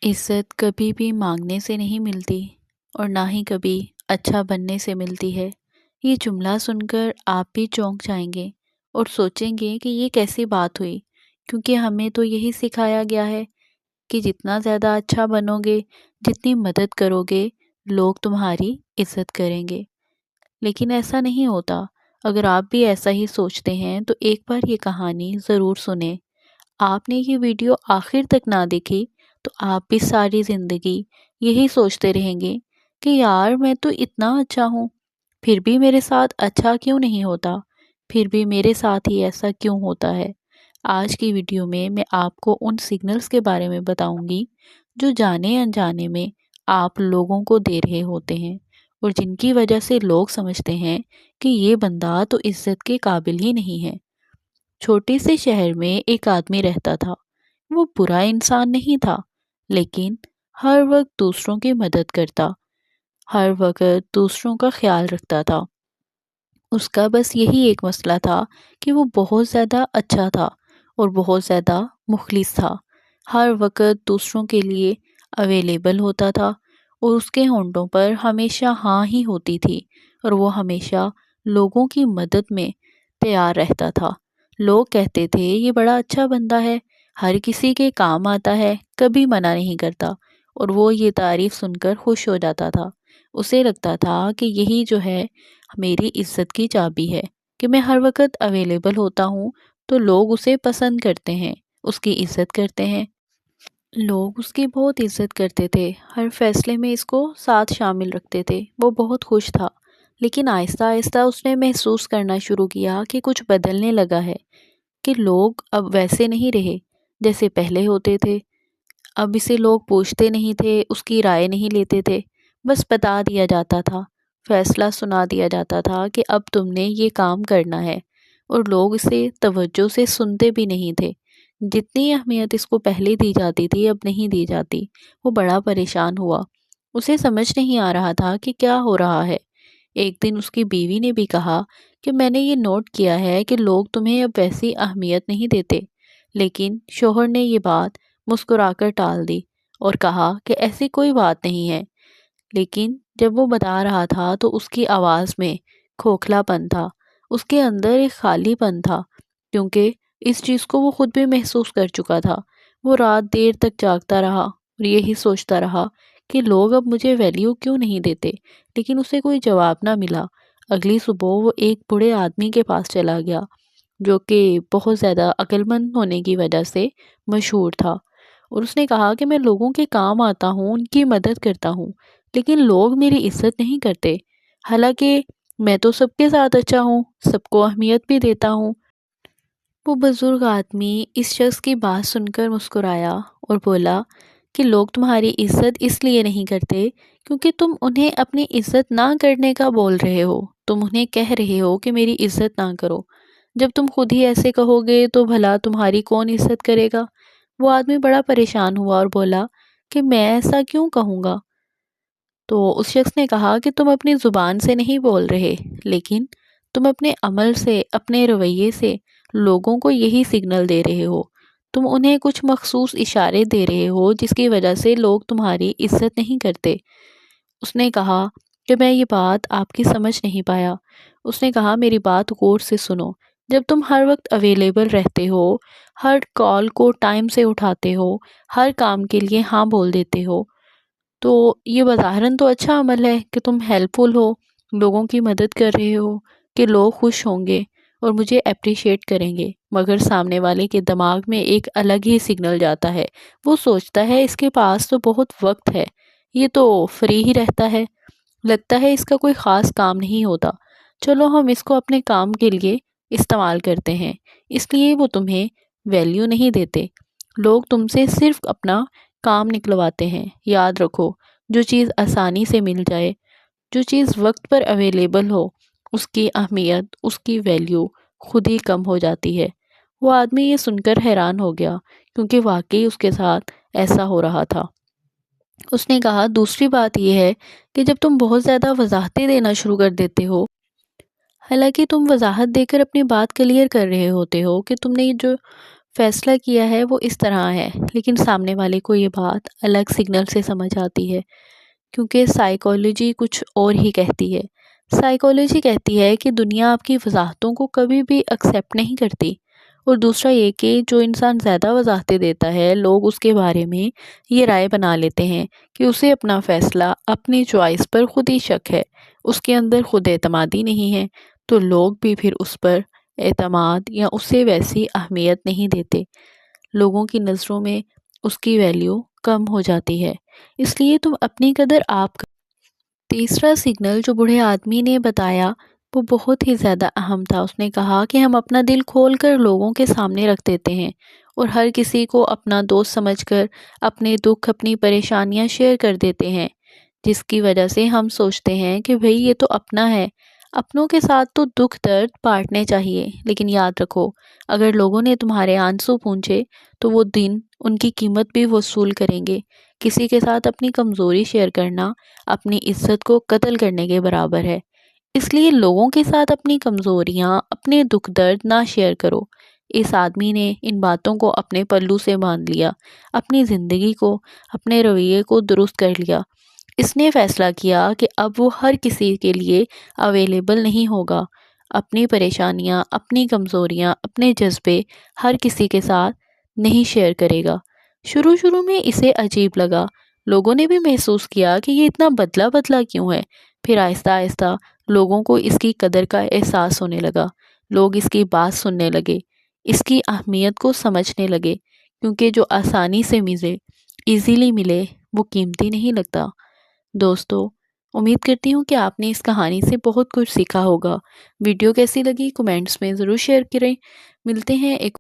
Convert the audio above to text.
عزت کبھی بھی مانگنے سے نہیں ملتی اور نہ ہی کبھی اچھا بننے سے ملتی ہے۔ یہ جملہ سن کر آپ بھی چونک جائیں گے اور سوچیں گے کہ یہ کیسی بات ہوئی، کیونکہ ہمیں تو یہی سکھایا گیا ہے کہ جتنا زیادہ اچھا بنو گے، جتنی مدد کرو گے، لوگ تمہاری عزت کریں گے۔ لیکن ایسا نہیں ہوتا۔ اگر آپ بھی ایسا ہی سوچتے ہیں تو ایک بار یہ کہانی ضرور سنیں۔ آپ نے یہ ویڈیو آخر تک نہ دیکھی تو آپ بھی ساری زندگی یہی سوچتے رہیں گے کہ یار میں تو اتنا اچھا ہوں، پھر بھی میرے ساتھ اچھا کیوں نہیں ہوتا، پھر بھی میرے ساتھ ہی ایسا کیوں ہوتا ہے۔ آج کی ویڈیو میں آپ کو ان سگنلز کے بارے میں بتاؤں گی جو جانے انجانے میں آپ لوگوں کو دے رہے ہوتے ہیں اور جن کی وجہ سے لوگ سمجھتے ہیں کہ یہ بندہ تو عزت کے قابل ہی نہیں ہے۔ چھوٹے سے شہر میں ایک آدمی رہتا تھا۔ وہ برا انسان نہیں تھا، لیکن ہر وقت دوسروں کی مدد کرتا، ہر وقت دوسروں کا خیال رکھتا تھا۔ اس کا بس یہی ایک مسئلہ تھا کہ وہ بہت زیادہ اچھا تھا اور بہت زیادہ مخلص تھا۔ ہر وقت دوسروں کے لیے اویلیبل ہوتا تھا اور اس کے ہونٹوں پر ہمیشہ ہاں ہی ہوتی تھی اور وہ ہمیشہ لوگوں کی مدد میں تیار رہتا تھا۔ لوگ کہتے تھے یہ بڑا اچھا بندہ ہے، ہر کسی کے کام آتا ہے، کبھی منع نہیں کرتا، اور وہ یہ تعریف سن کر خوش ہو جاتا تھا۔ اسے لگتا تھا کہ یہی جو ہے میری عزت کی چابی ہے کہ میں ہر وقت اویلیبل ہوتا ہوں تو لوگ اسے پسند کرتے ہیں، اس کی عزت کرتے ہیں۔ لوگ اس کی بہت عزت کرتے تھے، ہر فیصلے میں اس کو ساتھ شامل رکھتے تھے۔ وہ بہت خوش تھا، لیکن آہستہ آہستہ اس نے محسوس کرنا شروع کیا کہ کچھ بدلنے لگا ہے، کہ لوگ اب ویسے نہیں رہے جیسے پہلے ہوتے تھے۔ اب اسے لوگ پوچھتے نہیں تھے، اس کی رائے نہیں لیتے تھے، بس بتا دیا جاتا تھا، فیصلہ سنا دیا جاتا تھا کہ اب تم نے یہ کام کرنا ہے، اور لوگ اسے توجہ سے سنتے بھی نہیں تھے۔ جتنی اہمیت اس کو پہلے دی جاتی تھی اب نہیں دی جاتی۔ وہ بڑا پریشان ہوا، اسے سمجھ نہیں آ رہا تھا کہ کیا ہو رہا ہے۔ ایک دن اس کی بیوی نے بھی کہا کہ میں نے یہ نوٹ کیا ہے کہ لوگ تمہیں اب ویسی اہمیت نہیں دیتے، لیکن شوہر نے یہ بات مسکرا کر ٹال دی اور کہا کہ ایسی کوئی بات نہیں ہے۔ لیکن جب وہ بتا رہا تھا تو اس کی آواز میں کھوکھلا پن تھا، اس کے اندر ایک خالی پن تھا، کیونکہ اس چیز کو وہ خود بھی محسوس کر چکا تھا۔ وہ رات دیر تک جاگتا رہا اور یہی سوچتا رہا کہ لوگ اب مجھے ویلیو کیوں نہیں دیتے، لیکن اسے کوئی جواب نہ ملا۔ اگلی صبح وہ ایک بوڑھے آدمی کے پاس چلا گیا جو کہ بہت زیادہ عقل مند ہونے کی وجہ سے مشہور تھا، اور اس نے کہا کہ میں لوگوں کے کام آتا ہوں، ان کی مدد کرتا ہوں، لیکن لوگ میری عزت نہیں کرتے، حالانکہ میں تو سب کے ساتھ اچھا ہوں، سب کو اہمیت بھی دیتا ہوں۔ وہ بزرگ آدمی اس شخص کی بات سن کر مسکرایا اور بولا کہ لوگ تمہاری عزت اس لیے نہیں کرتے کیونکہ تم انہیں اپنی عزت نہ کرنے کا بول رہے ہو، تم انہیں کہہ رہے ہو کہ میری عزت نہ کرو۔ جب تم خود ہی ایسے کہو گے تو بھلا تمہاری کون عزت کرے گا؟ وہ آدمی بڑا پریشان ہوا اور بولا کہ میں ایسا کیوں کہوں گا؟ تو اس شخص نے کہا کہ تم اپنی زبان سے نہیں بول رہے، لیکن تم اپنے عمل سے، اپنے رویے سے لوگوں کو یہی سگنل دے رہے ہو۔ تم انہیں کچھ مخصوص اشارے دے رہے ہو جس کی وجہ سے لوگ تمہاری عزت نہیں کرتے۔ اس نے کہا کہ میں یہ بات آپ کی سمجھ نہیں پایا۔ اس نے کہا میری بات غور سے سنو، جب تم ہر وقت اویلیبل رہتے ہو، ہر کال کو ٹائم سے اٹھاتے ہو، ہر کام کے لیے ہاں بول دیتے ہو، تو یہ بظاہراً تو اچھا عمل ہے کہ تم ہیلپ فل ہو، لوگوں کی مدد کر رہے ہو، کہ لوگ خوش ہوں گے اور مجھے اپریشیٹ کریں گے، مگر سامنے والے کے دماغ میں ایک الگ ہی سگنل جاتا ہے۔ وہ سوچتا ہے اس کے پاس تو بہت وقت ہے، یہ تو فری ہی رہتا ہے، لگتا ہے اس کا کوئی خاص کام نہیں ہوتا، چلو ہم اس کو اپنے کام کے لیے استعمال کرتے ہیں۔ اس لیے وہ تمہیں ویلیو نہیں دیتے، لوگ تم سے صرف اپنا کام نکلواتے ہیں۔ یاد رکھو، جو چیز آسانی سے مل جائے، جو چیز وقت پر اویلیبل ہو، اس کی اہمیت، اس کی ویلیو خود ہی کم ہو جاتی ہے۔ وہ آدمی یہ سن کر حیران ہو گیا کیونکہ واقعی اس کے ساتھ ایسا ہو رہا تھا۔ اس نے کہا دوسری بات یہ ہے کہ جب تم بہت زیادہ وضاحتیں دینا شروع کر دیتے ہو، حالانکہ تم وضاحت دے کر اپنی بات کلیئر کر رہے ہوتے ہو کہ تم نے جو فیصلہ کیا ہے وہ اس طرح ہے، لیکن سامنے والے کو یہ بات الگ سگنل سے سمجھ آتی ہے، کیونکہ سائیکالوجی کچھ اور ہی کہتی ہے۔ سائیکالوجی کہتی ہے کہ دنیا آپ کی وضاحتوں کو کبھی بھی ایکسیپٹ نہیں کرتی، اور دوسرا یہ کہ جو انسان زیادہ وضاحتیں دیتا ہے، لوگ اس کے بارے میں یہ رائے بنا لیتے ہیں کہ اسے اپنا فیصلہ، اپنی چوائس پر خود ہی شک ہے، اس کے اندر خود اعتمادی نہیں ہے، تو لوگ بھی پھر اس پر اعتماد یا اسے ویسی اہمیت نہیں دیتے۔ لوگوں کی نظروں میں اس کی ویلیو کم ہو جاتی ہے، اس لیے تم اپنی قدر آپ کرو۔ تیسرا سگنل جو بوڑھے آدمی نے بتایا وہ بہت ہی زیادہ اہم تھا۔ اس نے کہا کہ ہم اپنا دل کھول کر لوگوں کے سامنے رکھ دیتے ہیں، اور ہر کسی کو اپنا دوست سمجھ کر اپنے دکھ، اپنی پریشانیاں شیئر کر دیتے ہیں، جس کی وجہ سے ہم سوچتے ہیں کہ بھئی یہ تو اپنا ہے، اپنوں کے ساتھ تو دکھ درد بانٹنے چاہیے۔ لیکن یاد رکھو، اگر لوگوں نے تمہارے آنسو پونچھے تو وہ دن ان کی قیمت بھی وصول کریں گے۔ کسی کے ساتھ اپنی کمزوری شیئر کرنا اپنی عزت کو قتل کرنے کے برابر ہے، اس لیے لوگوں کے ساتھ اپنی کمزوریاں، اپنے دکھ درد نہ شیئر کرو۔ اس آدمی نے ان باتوں کو اپنے پلو سے باندھ لیا، اپنی زندگی کو، اپنے رویے کو درست کر لیا۔ اس نے فیصلہ کیا کہ اب وہ ہر کسی کے لیے اویلیبل نہیں ہوگا، اپنی پریشانیاں، اپنی کمزوریاں، اپنے جذبے ہر کسی کے ساتھ نہیں شیئر کرے گا۔ شروع میں اسے عجیب لگا، لوگوں نے بھی محسوس کیا کہ یہ اتنا بدلا بدلا کیوں ہے۔ پھر آہستہ آہستہ لوگوں کو اس کی قدر کا احساس ہونے لگا، لوگ اس کی بات سننے لگے، اس کی اہمیت کو سمجھنے لگے، کیونکہ جو آسانی سے ایزیلی ملے وہ قیمتی نہیں لگتا۔ دوستو، امید کرتی ہوں کہ آپ نے اس کہانی سے بہت کچھ سیکھا ہوگا۔ ویڈیو کیسی لگی کمنٹس میں ضرور شیئر کریں۔ ملتے ہیں ایک